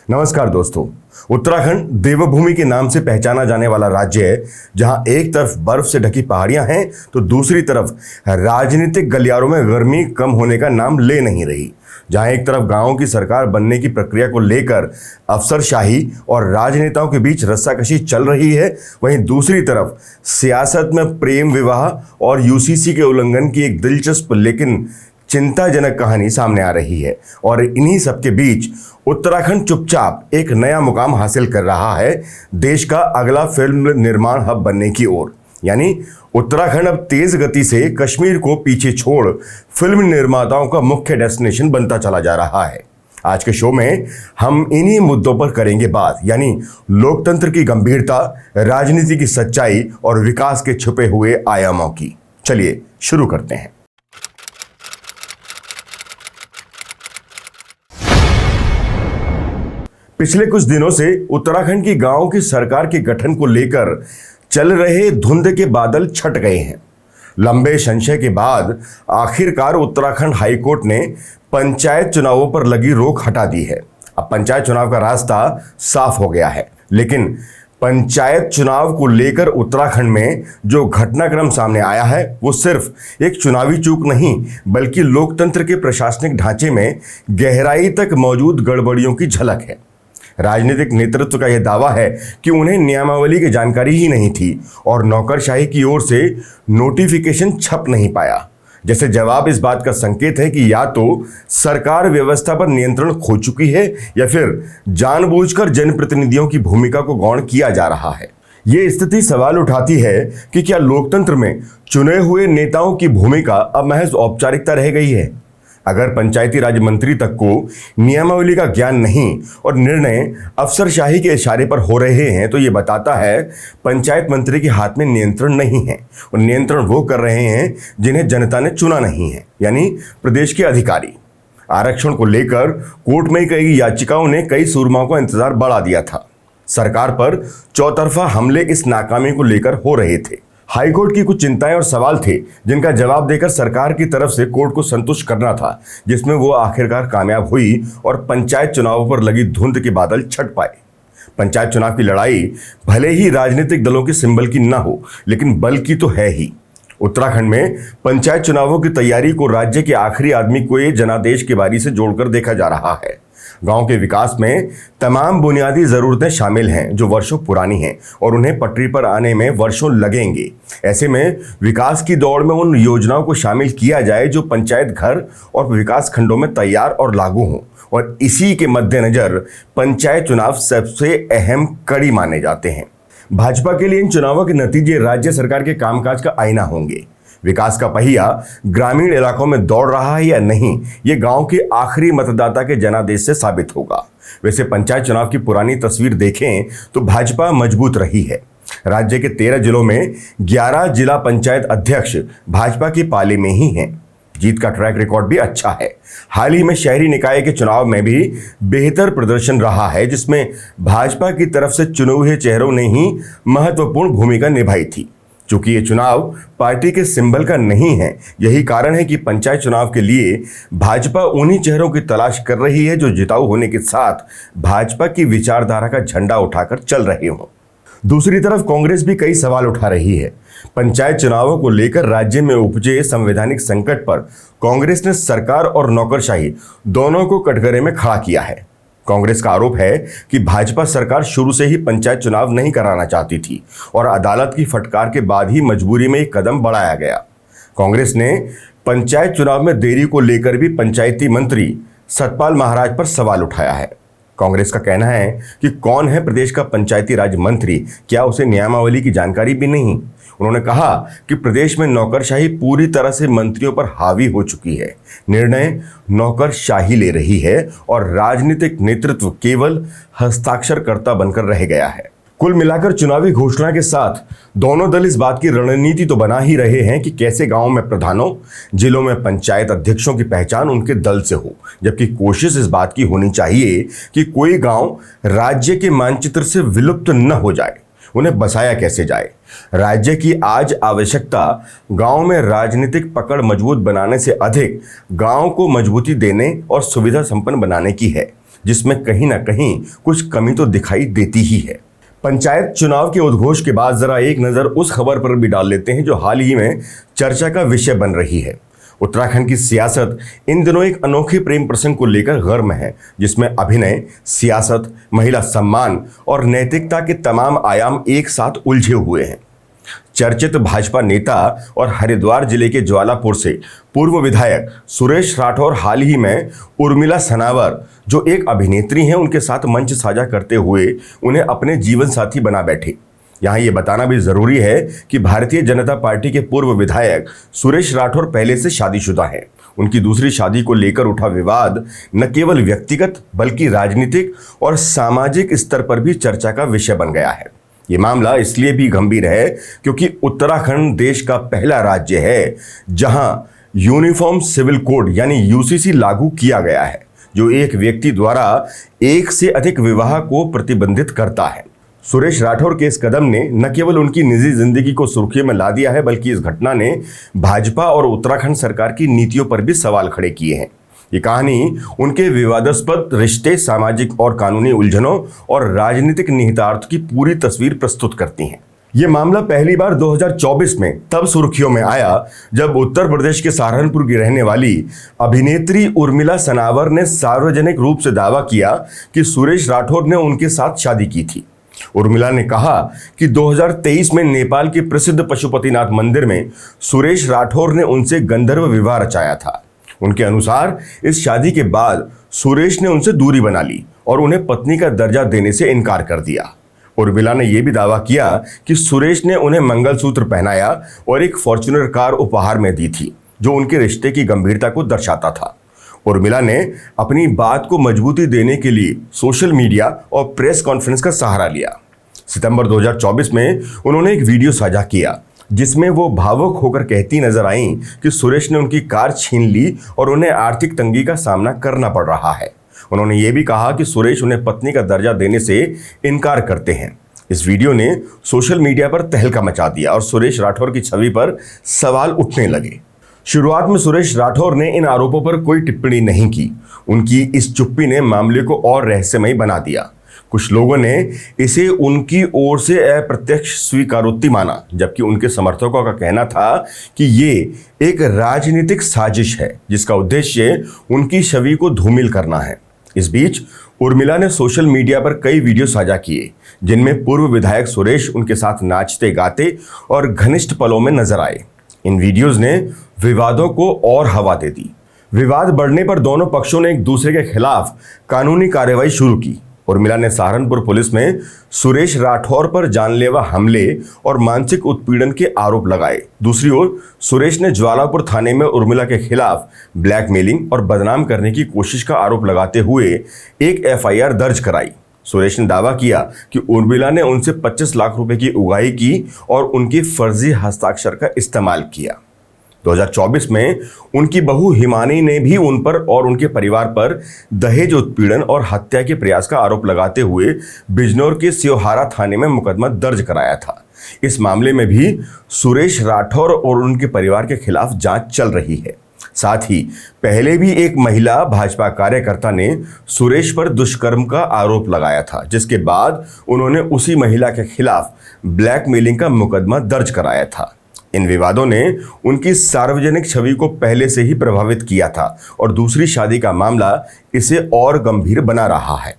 नमस्कार दोस्तों। उत्तराखंड देवभूमि के नाम से पहचाना जाने वाला राज्य है, जहां एक तरफ बर्फ से ढकी पहाड़ियां हैं तो दूसरी तरफ राजनीतिक गलियारों में गर्मी कम होने का नाम ले नहीं रही। जहां एक तरफ गांवों की सरकार बनने की प्रक्रिया को लेकर अफसरशाही और राजनेताओं के बीच रस्साकशी चल रही है, वहीं दूसरी तरफ सियासत में प्रेम विवाह और यूसीसी के उल्लंघन की एक दिलचस्प लेकिन चिंताजनक कहानी सामने आ रही है। और इन्हीं सबके बीच उत्तराखंड चुपचाप एक नया मुकाम हासिल कर रहा है, देश का अगला फिल्म निर्माण हब बनने की ओर। यानी उत्तराखंड अब तेज गति से कश्मीर को पीछे छोड़ फिल्म निर्माताओं का मुख्य डेस्टिनेशन बनता चला जा रहा है। आज के शो में हम इन्हीं मुद्दों पर करेंगे बात, यानी लोकतंत्र की गंभीरता, राजनीति की सच्चाई और विकास के छुपे हुए आयामों की। चलिए शुरू करते हैं। पिछले कुछ दिनों से उत्तराखंड की गांवों की सरकार के गठन को लेकर चल रहे धुंध के बादल छट गए हैं। लंबे संशय के बाद आखिरकार उत्तराखंड हाईकोर्ट ने पंचायत चुनावों पर लगी रोक हटा दी है। अब पंचायत चुनाव का रास्ता साफ हो गया है, लेकिन पंचायत चुनाव को लेकर उत्तराखंड में जो घटनाक्रम सामने आया है वो सिर्फ एक चुनावी चूक नहीं, बल्कि लोकतंत्र के प्रशासनिक ढांचे में गहराई तक मौजूद गड़बड़ियों की झलक है। राजनीतिक नेतृत्व का यह दावा है कि उन्हें नियमावली की जानकारी ही नहीं थी और नौकरशाही की ओर से नोटिफिकेशन छप नहीं पाया। जैसे जवाब इस बात का संकेत है कि या तो सरकार व्यवस्था पर नियंत्रण खो चुकी है या फिर जानबूझकर जनप्रतिनिधियों की भूमिका को गौण किया जा रहा है। ये स्थिति सवाल उठाती है कि क्या लोकतंत्र में चुने हुए नेताओं की भूमिका अब महज औपचारिकता रह गई है। अगर पंचायती राज मंत्री तक को नियमावली का ज्ञान नहीं और निर्णय अफसरशाही के इशारे पर हो रहे हैं, तो ये बताता है पंचायत मंत्री के हाथ में नियंत्रण नहीं है और नियंत्रण वो कर रहे हैं जिन्हें जनता ने चुना नहीं है, यानी प्रदेश के अधिकारी। आरक्षण को लेकर कोर्ट में कई याचिकाओं ने कई सूरमाओं का इंतजार बढ़ा दिया था। सरकार पर चौतरफा हमले इस नाकामी को लेकर हो रहे थे। हाईकोर्ट की कुछ चिंताएं और सवाल थे जिनका जवाब देकर सरकार की तरफ से कोर्ट को संतुष्ट करना था, जिसमें वो आखिरकार कामयाब हुई और पंचायत चुनावों पर लगी धुंध के बादल छट पाए। पंचायत चुनाव की लड़ाई भले ही राजनीतिक दलों के सिंबल की ना हो, लेकिन बल की तो है ही। उत्तराखंड में पंचायत चुनावों की तैयारी को राज्य के आखिरी आदमी को ये जनादेश के बारी से जोड़कर देखा जा रहा है। गांव के विकास में तमाम बुनियादी ज़रूरतें शामिल हैं जो वर्षों पुरानी हैं और उन्हें पटरी पर आने में वर्षों लगेंगे। ऐसे में विकास की दौड़ में उन योजनाओं को शामिल किया जाए जो पंचायत घर और विकास खंडों में तैयार और लागू हों, और इसी के मद्देनजर पंचायत चुनाव सबसे अहम कड़ी माने जाते हैं। भाजपा के लिए इन चुनावों के नतीजे राज्य सरकार के कामकाज का आईना होंगे। विकास का पहिया ग्रामीण इलाकों में दौड़ रहा है या नहीं, ये गांव के आखिरी मतदाता के जनादेश से साबित होगा। वैसे पंचायत चुनाव की पुरानी तस्वीर देखें तो भाजपा मजबूत रही है। राज्य के 13 जिलों में 11 जिला पंचायत अध्यक्ष भाजपा के पाले में ही हैं। जीत का ट्रैक रिकॉर्ड भी अच्छा है। हाल ही में शहरी निकाय के चुनाव में भी बेहतर प्रदर्शन रहा है, जिसमें भाजपा की तरफ से चुने हुए चेहरों ने ही महत्वपूर्ण भूमिका निभाई थी। चूंकि ये चुनाव पार्टी के सिंबल का नहीं है, यही कारण है कि पंचायत चुनाव के लिए भाजपा उन्हीं चेहरों की तलाश कर रही है जो जिताऊ होने के साथ भाजपा की विचारधारा का झंडा उठाकर चल रहे हों। दूसरी तरफ कांग्रेस भी कई सवाल उठा रही है। पंचायत चुनावों को लेकर राज्य में उपजे संवैधानिक संकट पर कांग्रेस ने सरकार और नौकरशाही दोनों को कटघरे में खड़ा किया है। कांग्रेस का आरोप है कि भाजपा सरकार शुरू से ही पंचायत चुनाव नहीं कराना चाहती थी और अदालत की फटकार के बाद ही मजबूरी में एक कदम बढ़ाया गया। कांग्रेस ने पंचायत चुनाव में देरी को लेकर भी पंचायती मंत्री सतपाल महाराज पर सवाल उठाया है। कांग्रेस का कहना है कि कौन है प्रदेश का पंचायती राज मंत्री, क्या उसे नियमावली की जानकारी भी नहीं। उन्होंने कहा कि प्रदेश में नौकरशाही पूरी तरह से मंत्रियों पर हावी हो चुकी है। निर्णय नौकरशाही ले रही है और राजनीतिक नेतृत्व केवल हस्ताक्षरकर्ता बनकर रह गया है। कुल मिलाकर चुनावी घोषणा के साथ दोनों दल इस बात की रणनीति तो बना ही रहे हैं कि कैसे गांवों में प्रधानों, जिलों में पंचायत अध्यक्षों की पहचान उनके दल से हो, जबकि कोशिश इस बात की होनी चाहिए कि कोई गांव राज्य के मानचित्र से विलुप्त न हो जाए। उन्हें बसाया कैसे जाए। राज्य की आज आवश्यकता गांव में राजनीतिक पकड़ मजबूत बनाने से अधिक गांव को मजबूती देने और सुविधा संपन्न बनाने की है, जिसमें कहीं ना कहीं कुछ कमी तो दिखाई देती ही है। पंचायत चुनाव के उद्घोष के बाद जरा एक नज़र उस खबर पर भी डाल लेते हैं जो हाल ही में चर्चा का विषय बन रही है। उत्तराखंड की सियासत इन दिनों एक अनोखे प्रेम प्रसंग को लेकर गर्म है, जिसमें अभिनय, सियासत, महिला सम्मान और नैतिकता के तमाम आयाम एक साथ उलझे हुए हैं। चर्चित भाजपा नेता और हरिद्वार जिले के ज्वालापुर से पूर्व विधायक सुरेश राठौर हाल ही में उर्मिला सनावर, जो एक अभिनेत्री हैं, उनके साथ मंच साझा करते हुए उन्हें अपने जीवन साथी बना बैठे। यहाँ ये बताना भी जरूरी है कि भारतीय जनता पार्टी के पूर्व विधायक सुरेश राठौर पहले से शादीशुदा हैं। उनकी दूसरी शादी को लेकर उठा विवाद न केवल व्यक्तिगत बल्कि राजनीतिक और सामाजिक स्तर पर भी चर्चा का विषय बन गया है। ये मामला इसलिए भी गंभीर है क्योंकि उत्तराखंड देश का पहला राज्य है जहां यूनिफॉर्म सिविल कोड यानी यूसीसी लागू किया गया है, जो एक व्यक्ति द्वारा एक से अधिक विवाह को प्रतिबंधित करता है। सुरेश राठौर के इस कदम ने न केवल उनकी निजी जिंदगी को सुर्खियों में ला दिया है, बल्कि इस घटना ने भाजपा और उत्तराखंड सरकार की नीतियों पर भी सवाल खड़े किए हैं। ये कहानी उनके विवादास्पद रिश्ते, सामाजिक और कानूनी उलझनों और राजनीतिक निहितार्थ की पूरी तस्वीर प्रस्तुत करती है। ये मामला पहली बार 2024 में तब सुर्खियों में आया जब उत्तर प्रदेश के सहारनपुर की रहने वाली अभिनेत्री उर्मिला सनावर ने सार्वजनिक रूप से दावा किया कि सुरेश राठौर ने उनके साथ शादी की थी। उर्मिला ने कहा कि 2023 में नेपाल के प्रसिद्ध पशुपतिनाथ मंदिर में सुरेश राठौर ने उनसे गंधर्व विवाह रचाया था। उनके अनुसार इस शादी के बाद सुरेश ने उनसे दूरी बना ली और उन्हें पत्नी का दर्जा देने से इनकार कर दिया। उर्मिला ने यह भी दावा किया कि सुरेश ने उन्हें मंगलसूत्र पहनाया और एक फॉर्च्यूनर कार उपहार में दी थी, जो उनके रिश्ते की गंभीरता को दर्शाता था। उर्मिला ने अपनी बात को मजबूती देने के लिए सोशल मीडिया और प्रेस कॉन्फ्रेंस का सहारा लिया। सितंबर 2024 में उन्होंने एक वीडियो साझा किया जिसमें वो भावुक होकर कहती नजर आईं कि सुरेश ने उनकी कार छीन ली और उन्हें आर्थिक तंगी का सामना करना पड़ रहा है। उन्होंने ये भी कहा कि सुरेश उन्हें पत्नी का दर्जा देने से इनकार करते हैं। इस वीडियो ने सोशल मीडिया पर तहलका मचा दिया और सुरेश राठौर की छवि पर सवाल उठने लगे। शुरुआत में सुरेश राठौर ने इन आरोपों पर कोई टिप्पणी नहीं की। उनकी इस चुप्पी ने मामले को और रहस्यमयी बना दिया। कुछ लोगों ने इसे उनकी ओर से अप्रत्यक्ष स्वीकारोक्ति माना, जबकि उनके समर्थकों का कहना था कि ये एक राजनीतिक साजिश है जिसका उद्देश्य उनकी छवि को धूमिल करना है। इस बीच उर्मिला ने सोशल मीडिया पर कई वीडियो साझा किए जिनमें पूर्व विधायक सुरेश उनके साथ नाचते गाते और घनिष्ठ पलों में नजर आए। इन वीडियोस ने विवादों को और हवा दे दी। विवाद बढ़ने पर दोनों पक्षों ने एक दूसरे के खिलाफ कानूनी कार्रवाई शुरू की। उर्मिला ने सहारनपुर पुलिस में सुरेश राठौर पर जानलेवा हमले और मानसिक उत्पीड़न के आरोप लगाए। दूसरी ओर सुरेश ने ज्वालापुर थाने में उर्मिला के खिलाफ ब्लैकमेलिंग और बदनाम करने की कोशिश का आरोप लगाते हुए एक एफआईआर दर्ज कराई। सुरेश ने दावा किया कि उर्मिला ने उनसे 25 लाख रुपए की उगाही की और उनके फर्जी हस्ताक्षर का इस्तेमाल किया। 2024 में उनकी बहू हिमानी ने भी उन पर और उनके परिवार पर दहेज उत्पीड़न और हत्या के प्रयास का आरोप लगाते हुए बिजनौर के सियोहारा थाने में मुकदमा दर्ज कराया था। इस मामले में भी सुरेश राठौर और उनके परिवार के खिलाफ जांच चल रही है। साथ ही पहले भी एक महिला भाजपा कार्यकर्ता ने सुरेश पर दुष्कर्म का आरोप लगाया था, जिसके बाद उन्होंने उसी महिला के खिलाफ ब्लैकमेलिंग का मुकदमा दर्ज कराया था। इन विवादों ने उनकी सार्वजनिक छवि को पहले से ही प्रभावित किया था और दूसरी शादी का मामला इसे और गंभीर बना रहा है।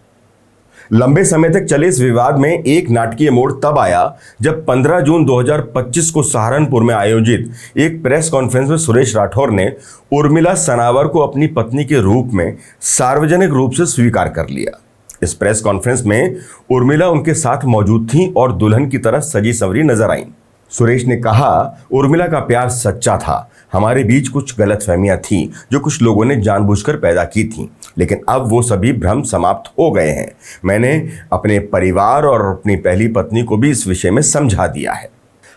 लंबे समय तक चले इस विवाद में एक नाटकीय मोड़ तब आया जब 15 जून 2025 को सहारनपुर में आयोजित एक प्रेस कॉन्फ्रेंस में सुरेश राठौर ने उर्मिला सनावर को अपनी पत्नी के रूप में सार्वजनिक रूप से स्वीकार कर लिया। इस प्रेस कॉन्फ्रेंस में उर्मिला उनके साथ मौजूद थीं और दुल्हन की तरह सजी संवरी नजर आईं। सुरेश ने कहा, उर्मिला का प्यार सच्चा था। हमारे बीच कुछ गलतफहमियां थीं जो कुछ लोगों ने जानबूझकर पैदा की थीं, लेकिन अब वो सभी भ्रम समाप्त हो गए हैं। मैंने अपने परिवार और अपनी पहली पत्नी को भी इस विषय में समझा दिया है।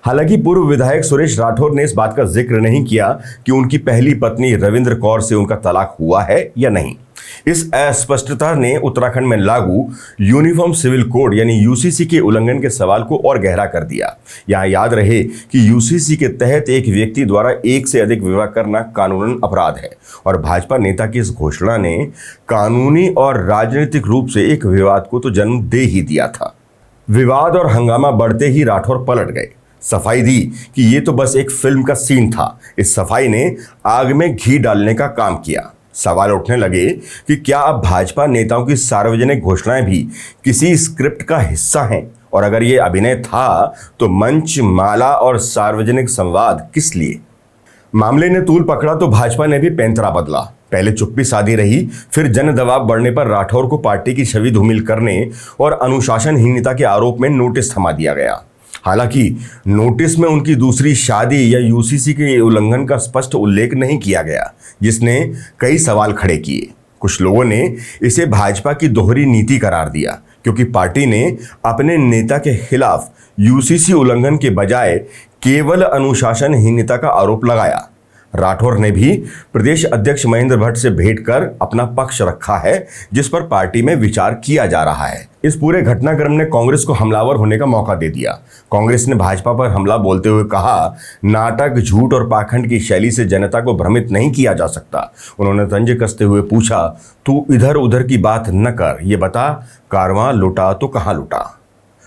हालांकि पूर्व विधायक सुरेश राठौर ने इस बात का जिक्र नहीं किया कि उनकी पहली पत्नी रविंद्र कौर से उनका तलाक हुआ है या नहीं। इस अस्पष्टता ने उत्तराखंड में लागू यूनिफॉर्म सिविल कोड यानी यूसीसी के उल्लंघन के सवाल को और गहरा कर दिया। यहां याद रहे कि यूसीसी के तहत एक व्यक्ति द्वारा एक से अधिक विवाह करना कानूनन अपराध है और भाजपा नेता की इस घोषणा ने कानूनी और राजनीतिक रूप से एक विवाद को तो जन्म दे ही दिया था। विवाद और हंगामा बढ़ते ही राठौर पलट गए, सफाई दी कि ये तो बस एक फिल्म का सीन था। इस सफाई ने आग में घी डालने का काम किया। सवाल उठने लगे कि क्या अब भाजपा नेताओं की सार्वजनिक घोषणाएं भी किसी स्क्रिप्ट का हिस्सा हैं, और अगर ये अभिनय था तो मंच, माला और सार्वजनिक संवाद किस लिए? मामले ने तूल पकड़ा तो भाजपा ने भी पैंतरा बदला। पहले चुप्पी साधी रही, फिर जन दबाव बढ़ने पर राठौर को पार्टी की छवि धूमिल करने और अनुशासनहीनता के आरोप में नोटिस थमा दिया गया। हालांकि नोटिस में उनकी दूसरी शादी या यूसीसी के उल्लंघन का स्पष्ट उल्लेख नहीं किया गया, जिसने कई सवाल खड़े किए। कुछ लोगों ने इसे भाजपा की दोहरी नीति करार दिया, क्योंकि पार्टी ने अपने नेता के खिलाफ यूसीसी उल्लंघन के बजाय केवल अनुशासनहीनता का आरोप लगाया। राठौर ने भी प्रदेश अध्यक्ष महेंद्र भट्ट से भेंट कर अपना पक्ष रखा है, जिस पर पार्टी में विचार किया जा रहा है। इस पूरे घटनाक्रम ने कांग्रेस को हमलावर होने का मौका दे दिया। कांग्रेस ने भाजपा पर हमला बोलते हुए कहा, नाटक, झूठ और पाखंड की शैली से जनता को भ्रमित नहीं किया जा सकता। उन्होंने तंज कसते हुए पूछा, तू इधर उधर की बात न कर, ये बता कारवां लुटा तो कहाँ लुटा?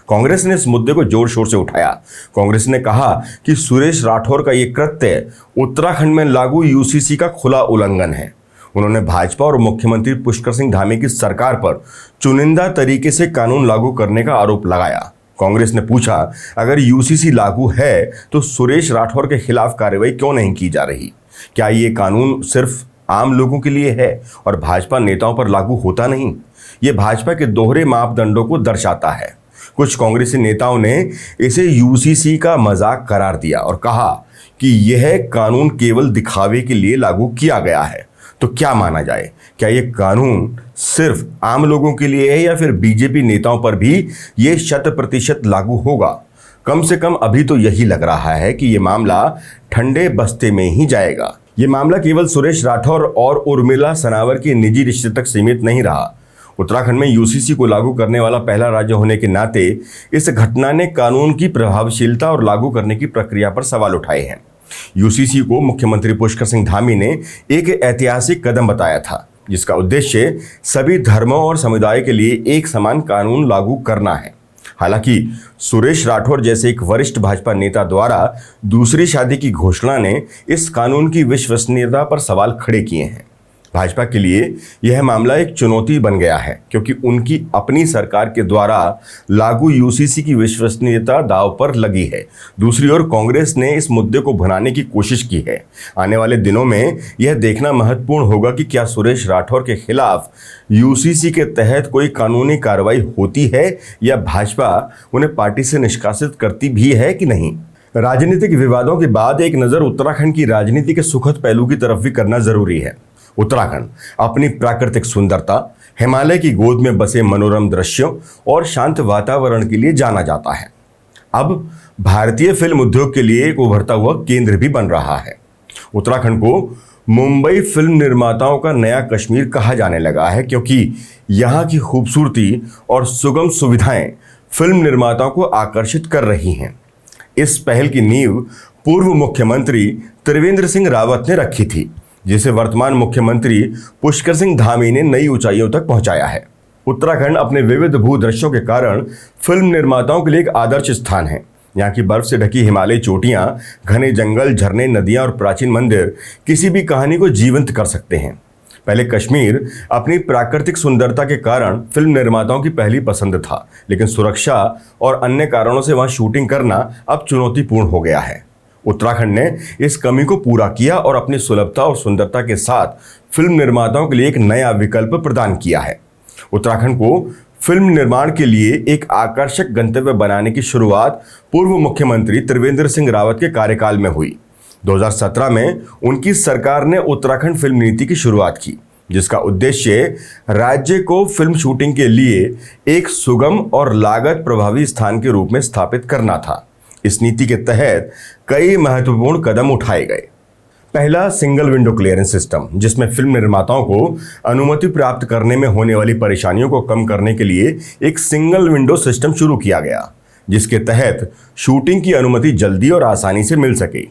कांग्रेस ने इस मुद्दे को जोर शोर से उठाया। कांग्रेस ने कहा कि सुरेश राठौर का ये कृत्य उत्तराखंड में लागू यूसीसी का खुला उल्लंघन है। उन्होंने भाजपा और मुख्यमंत्री पुष्कर सिंह धामी की सरकार पर चुनिंदा तरीके से कानून लागू करने का आरोप लगाया। कांग्रेस ने पूछा, अगर यूसीसी लागू है तो सुरेश राठौर के खिलाफ कार्रवाई क्यों नहीं की जा रही? क्या ये कानून सिर्फ आम लोगों के लिए है और भाजपा नेताओं पर लागू होता नहीं? ये भाजपा के दोहरे मापदंडों को दर्शाता है। कुछ कांग्रेसी नेताओं ने इसे यूसीसी का मजाक करार दिया और कहा कि यह कानून केवल दिखावे के लिए लागू किया गया है। तो क्या माना जाए, क्या यह कानून सिर्फ आम लोगों के लिए है या फिर बीजेपी नेताओं पर भी ये 100% लागू होगा? कम से कम अभी तो यही लग रहा है कि यह मामला ठंडे बस्ते में ही जाएगा। यह मामला केवल सुरेश राठौर और उर्मिला सनावर के निजी रिश्ते तक सीमित नहीं रहा। उत्तराखंड में यूसीसी को लागू करने वाला पहला राज्य होने के नाते इस घटना ने कानून की प्रभावशीलता और लागू करने की प्रक्रिया पर सवाल उठाए हैं। यूसीसी को मुख्यमंत्री पुष्कर सिंह धामी ने एक ऐतिहासिक कदम बताया था, जिसका उद्देश्य सभी धर्मों और समुदाय के लिए एक समान कानून लागू करना है। हालांकि सुरेश राठौर जैसे एक वरिष्ठ भाजपा नेता द्वारा दूसरी शादी की घोषणा ने इस कानून की विश्वसनीयता पर सवाल खड़े किए हैं। भाजपा के लिए यह मामला एक चुनौती बन गया है, क्योंकि उनकी अपनी सरकार के द्वारा लागू यूसीसी की विश्वसनीयता दांव पर लगी है। दूसरी ओर कांग्रेस ने इस मुद्दे को भुनाने की कोशिश की है। आने वाले दिनों में यह देखना महत्वपूर्ण होगा कि क्या सुरेश राठौर के खिलाफ यूसीसी के तहत कोई कानूनी कार्रवाई होती है या भाजपा उन्हें पार्टी से निष्कासित करती भी है कि नहीं। राजनीतिक विवादों के बाद एक नज़र उत्तराखंड की राजनीति के सुखद पहलू की तरफ भी करना जरूरी है। उत्तराखंड अपनी प्राकृतिक सुंदरता, हिमालय की गोद में बसे मनोरम दृश्यों और शांत वातावरण के लिए जाना जाता है। अब भारतीय फिल्म उद्योग के लिए एक उभरता हुआ केंद्र भी बन रहा है। उत्तराखंड को मुंबई फिल्म निर्माताओं का नया कश्मीर कहा जाने लगा है, क्योंकि यहाँ की खूबसूरती और सुगम सुविधाएं फिल्म निर्माताओं को आकर्षित कर रही हैं। इस पहल की नींव पूर्व मुख्यमंत्री त्रिवेंद्र सिंह रावत ने रखी थी, जिसे वर्तमान मुख्यमंत्री पुष्कर सिंह धामी ने नई ऊंचाइयों तक पहुंचाया है। उत्तराखंड अपने विविध भूदृश्यों के कारण फिल्म निर्माताओं के लिए एक आदर्श स्थान है। यहाँ की बर्फ से ढकी हिमालयी चोटियाँ, घने जंगल, झरने, नदियाँ और प्राचीन मंदिर किसी भी कहानी को जीवंत कर सकते हैं। पहले कश्मीर अपनी प्राकृतिक सुंदरता के कारण फिल्म निर्माताओं की पहली पसंद था, लेकिन सुरक्षा और अन्य कारणों से वहाँ शूटिंग करना अब चुनौतीपूर्ण हो गया है। उत्तराखंड ने इस कमी को पूरा किया और अपनी सुलभता और सुंदरता के साथ फिल्म निर्माताओं के लिए एक नया विकल्प प्रदान किया है। उत्तराखंड को फिल्म निर्माण के लिए एक आकर्षक गंतव्य बनाने की शुरुआत पूर्व मुख्यमंत्री त्रिवेंद्र सिंह रावत के कार्यकाल में हुई। 2017 में उनकी सरकार ने उत्तराखंड फिल्म नीति की शुरुआत की, जिसका उद्देश्य राज्य को फिल्म शूटिंग के लिए एक सुगम और लागत प्रभावी स्थान के रूप में स्थापित करना था। इस नीति के तहत कई महत्वपूर्ण कदम उठाए गए। पहला सिंगल विंडो क्लियरेंस सिस्टम, जिसमें फिल्म निर्माताओं को अनुमति प्राप्त करने में होने वाली परेशानियों को कम करने के लिए एक सिंगल विंडो सिस्टम शुरू किया गया, जिसके तहत शूटिंग की अनुमति जल्दी और आसानी से मिल सके।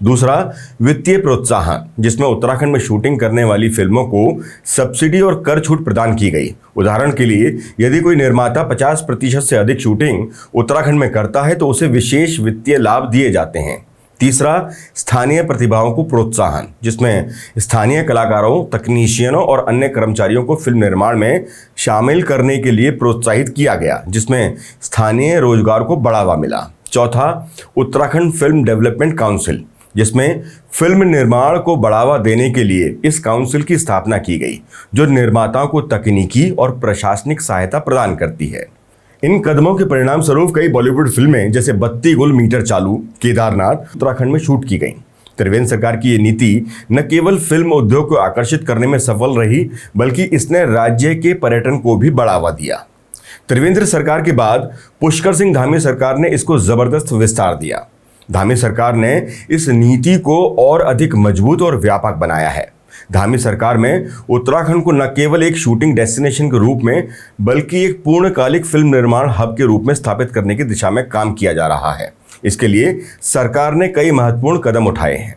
दूसरा, वित्तीय प्रोत्साहन, जिसमें उत्तराखंड में शूटिंग करने वाली फिल्मों को सब्सिडी और कर छूट प्रदान की गई। उदाहरण के लिए, यदि कोई निर्माता 50% से अधिक शूटिंग उत्तराखंड में करता है तो उसे विशेष वित्तीय लाभ दिए जाते हैं। तीसरा, स्थानीय प्रतिभाओं को प्रोत्साहन, जिसमें स्थानीय कलाकारों, तकनीशियनों और अन्य कर्मचारियों को फिल्म निर्माण में शामिल करने के लिए प्रोत्साहित किया गया, जिसमें स्थानीय रोजगार को बढ़ावा मिला। चौथा, उत्तराखंड फिल्म डेवलपमेंट काउंसिल, जिसमें फिल्म निर्माण को बढ़ावा देने के लिए इस काउंसिल की स्थापना की गई, जो निर्माताओं को तकनीकी और प्रशासनिक सहायता प्रदान करती है। इन कदमों के परिणाम स्वरूप कई बॉलीवुड फिल्में जैसे 32 गुल मीटर चालू, केदारनाथ उत्तराखंड में शूट की गई। त्रिवेंद्र सरकार की ये नीति न केवल फिल्म उद्योग को आकर्षित करने में सफल रही, बल्कि इसने राज्य के पर्यटन को भी बढ़ावा दिया। त्रिवेंद्र सरकार के बाद पुष्कर सिंह धामी सरकार ने इसको जबरदस्त विस्तार दिया। धामी सरकार ने इस नीति को और अधिक मजबूत और व्यापक बनाया है। धामी सरकार में उत्तराखंड को न केवल एक शूटिंग डेस्टिनेशन के रूप में, बल्कि एक पूर्णकालिक फिल्म निर्माण हब के रूप में स्थापित करने की दिशा में काम किया जा रहा है। इसके लिए सरकार ने कई महत्वपूर्ण कदम उठाए हैं।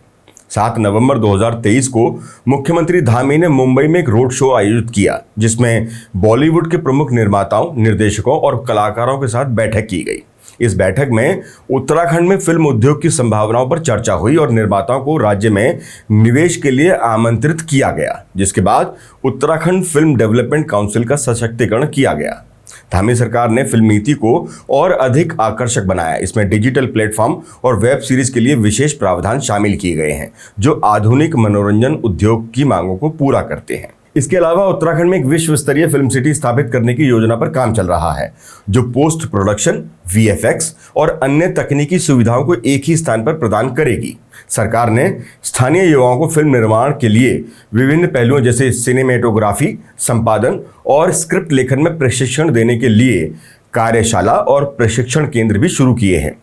7 नवंबर 2023 को मुख्यमंत्री धामी ने मुंबई में एक रोड शो आयोजित किया, जिसमें बॉलीवुड के प्रमुख निर्माताओं, निर्देशकों और कलाकारों के साथ बैठक की गई। इस बैठक में उत्तराखंड में फिल्म उद्योग की संभावनाओं पर चर्चा हुई और निर्माताओं को राज्य में निवेश के लिए आमंत्रित किया गया, जिसके बाद उत्तराखंड फिल्म डेवलपमेंट काउंसिल का सशक्तिकरण किया गया। धामी सरकार ने फिल्म नीति को और अधिक आकर्षक बनाया। इसमें डिजिटल प्लेटफॉर्म और वेब सीरीज के लिए विशेष प्रावधान शामिल किए गए हैं, जो आधुनिक मनोरंजन उद्योग की मांगों को पूरा करते हैं। इसके अलावा उत्तराखंड में एक विश्व स्तरीय फिल्म सिटी स्थापित करने की योजना पर काम चल रहा है, जो पोस्ट प्रोडक्शन, VFX और अन्य तकनीकी सुविधाओं को एक ही स्थान पर प्रदान करेगी। सरकार ने स्थानीय युवाओं को फिल्म निर्माण के लिए विभिन्न पहलुओं जैसे सिनेमेटोग्राफी, संपादन और स्क्रिप्ट लेखन में प्रशिक्षण देने के लिए कार्यशाला और प्रशिक्षण केंद्र भी शुरू किए हैं।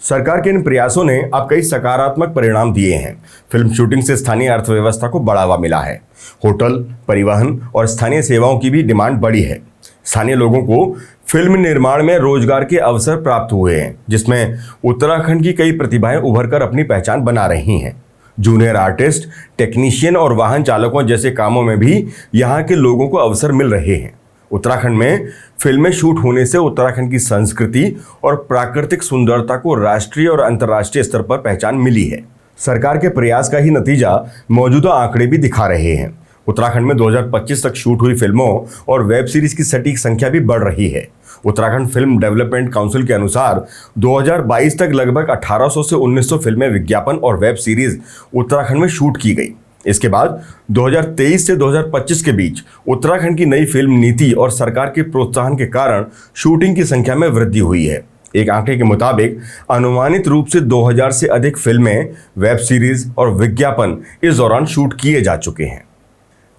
सरकार के इन प्रयासों ने अब कई सकारात्मक परिणाम दिए हैं। फिल्म शूटिंग से स्थानीय अर्थव्यवस्था को बढ़ावा मिला है। होटल, परिवहन और स्थानीय सेवाओं की भी डिमांड बढ़ी है। स्थानीय लोगों को फिल्म निर्माण में रोजगार के अवसर प्राप्त हुए हैं, जिसमें उत्तराखंड की कई प्रतिभाएं उभरकर अपनी पहचान बना रही हैं। जूनियर आर्टिस्ट, टेक्नीशियन और वाहन चालकों जैसे कामों में भी यहाँ के लोगों को अवसर मिल रहे हैं। उत्तराखंड में फिल्में शूट होने से उत्तराखंड की संस्कृति और प्राकृतिक सुंदरता को राष्ट्रीय और अंतर्राष्ट्रीय स्तर पर पहचान मिली है। सरकार के प्रयास का ही नतीजा मौजूदा आंकड़े भी दिखा रहे हैं। उत्तराखंड में 2025 तक शूट हुई फिल्मों और वेब सीरीज की सटीक संख्या भी बढ़ रही है। उत्तराखंड फिल्म डेवलपमेंट काउंसिल के अनुसार 2022 तक लगभग 1800 से 1900 फिल्में, विज्ञापन और वेब सीरीज उत्तराखंड में शूट की गई। इसके बाद 2023 से 2025 के बीच उत्तराखंड की नई फिल्म नीति और सरकार के प्रोत्साहन के कारण शूटिंग की संख्या में वृद्धि हुई है। एक आंकड़े के मुताबिक अनुमानित रूप से 2000 से अधिक फिल्में, वेब सीरीज और विज्ञापन इस दौरान शूट किए जा चुके हैं।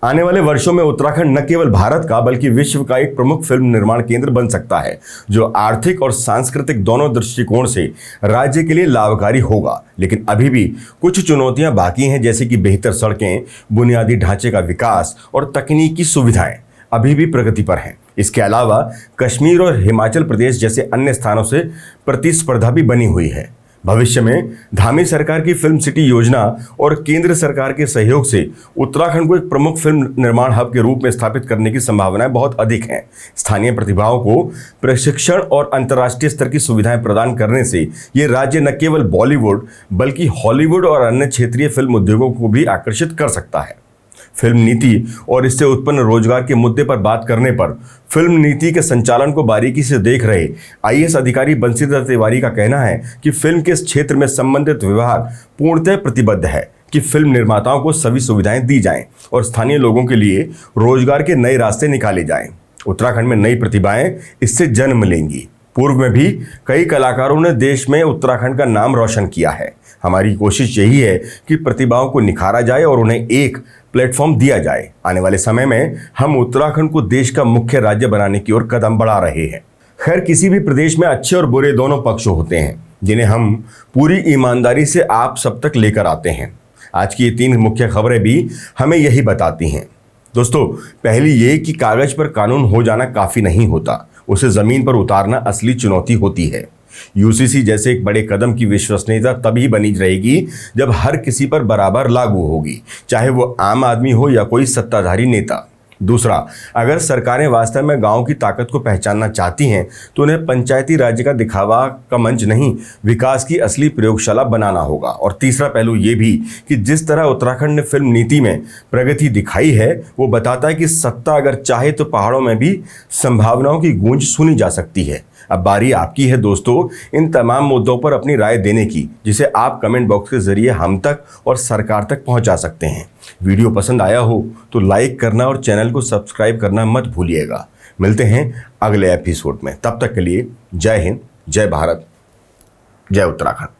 आने वाले वर्षों में उत्तराखंड न केवल भारत का बल्कि विश्व का एक प्रमुख फिल्म निर्माण केंद्र बन सकता है, जो आर्थिक और सांस्कृतिक दोनों दृष्टिकोण से राज्य के लिए लाभकारी होगा। लेकिन अभी भी कुछ चुनौतियां बाकी हैं, जैसे कि बेहतर सड़कें, बुनियादी ढांचे का विकास और तकनीकी सुविधाएं अभी भी प्रगति पर हैं। इसके अलावा कश्मीर और हिमाचल प्रदेश जैसे अन्य स्थानों से प्रतिस्पर्धा भी बनी हुई है। भविष्य में धामी सरकार की फिल्म सिटी योजना और केंद्र सरकार के सहयोग से उत्तराखंड को एक प्रमुख फिल्म निर्माण हब के रूप में स्थापित करने की संभावनाएं बहुत अधिक हैं। स्थानीय प्रतिभाओं को प्रशिक्षण और अंतर्राष्ट्रीय स्तर की सुविधाएं प्रदान करने से ये राज्य न केवल बॉलीवुड बल्कि हॉलीवुड और अन्य क्षेत्रीय फिल्म उद्योगों को भी आकर्षित कर सकता है। फिल्म नीति और इससे उत्पन्न रोजगार के मुद्दे पर बात करने पर फिल्म नीति के संचालन को बारीकी से देख रहे IAS अधिकारी बंशीधर तिवारी का कहना है कि फिल्म के इस क्षेत्र में संबंधित विभाग पूर्णतः प्रतिबद्ध है कि फिल्म निर्माताओं को सभी सुविधाएं दी जाएं और स्थानीय लोगों के लिए रोजगार के नए रास्ते निकाले जाएं। उत्तराखंड में नई प्रतिभाएं इससे जन्म लेंगी। पूर्व में भी कई कलाकारों ने देश में उत्तराखंड का नाम रोशन किया है। हमारी कोशिश यही है कि प्रतिभाओं को निखारा जाए और उन्हें एक प्लेटफॉर्म दिया जाए। आने वाले समय में हम उत्तराखंड को देश का मुख्य राज्य बनाने की ओर कदम बढ़ा रहे हैं। खैर, किसी भी प्रदेश में अच्छे और बुरे दोनों पक्ष होते हैं, जिन्हें हम पूरी ईमानदारी से आप सब तक लेकर आते हैं। आज की ये 3 मुख्य खबरें भी हमें यही बताती हैं। दोस्तों, पहली ये कि कागज पर कानून हो जाना काफ़ी नहीं होता, उसे ज़मीन पर उतारना असली चुनौती होती है। यूसीसी जैसे एक बड़े कदम की विश्वसनीयता तभी बनी रहेगी जब हर किसी पर बराबर लागू होगी, चाहे वो आम आदमी हो या कोई सत्ताधारी नेता। दूसरा, अगर सरकारें वास्तव में गांव की ताकत को पहचानना चाहती हैं तो उन्हें पंचायती राज्य का दिखावा का मंच नहीं, विकास की असली प्रयोगशाला बनाना होगा। और तीसरा पहलू ये भी कि जिस तरह उत्तराखंड ने फिल्म नीति में प्रगति दिखाई है, वो बताता है कि सत्ता अगर चाहे तो पहाड़ों में भी संभावनाओं की गूंज सुनी जा सकती है। अब बारी आपकी है दोस्तों, इन तमाम मुद्दों पर अपनी राय देने की, जिसे आप कमेंट बॉक्स के जरिए हम तक और सरकार तक पहुंचा सकते हैं। वीडियो पसंद आया हो तो लाइक करना और चैनल को सब्सक्राइब करना मत भूलिएगा। मिलते हैं अगले एपिसोड में, तब तक के लिए जय हिंद, जय भारत, जय उत्तराखंड।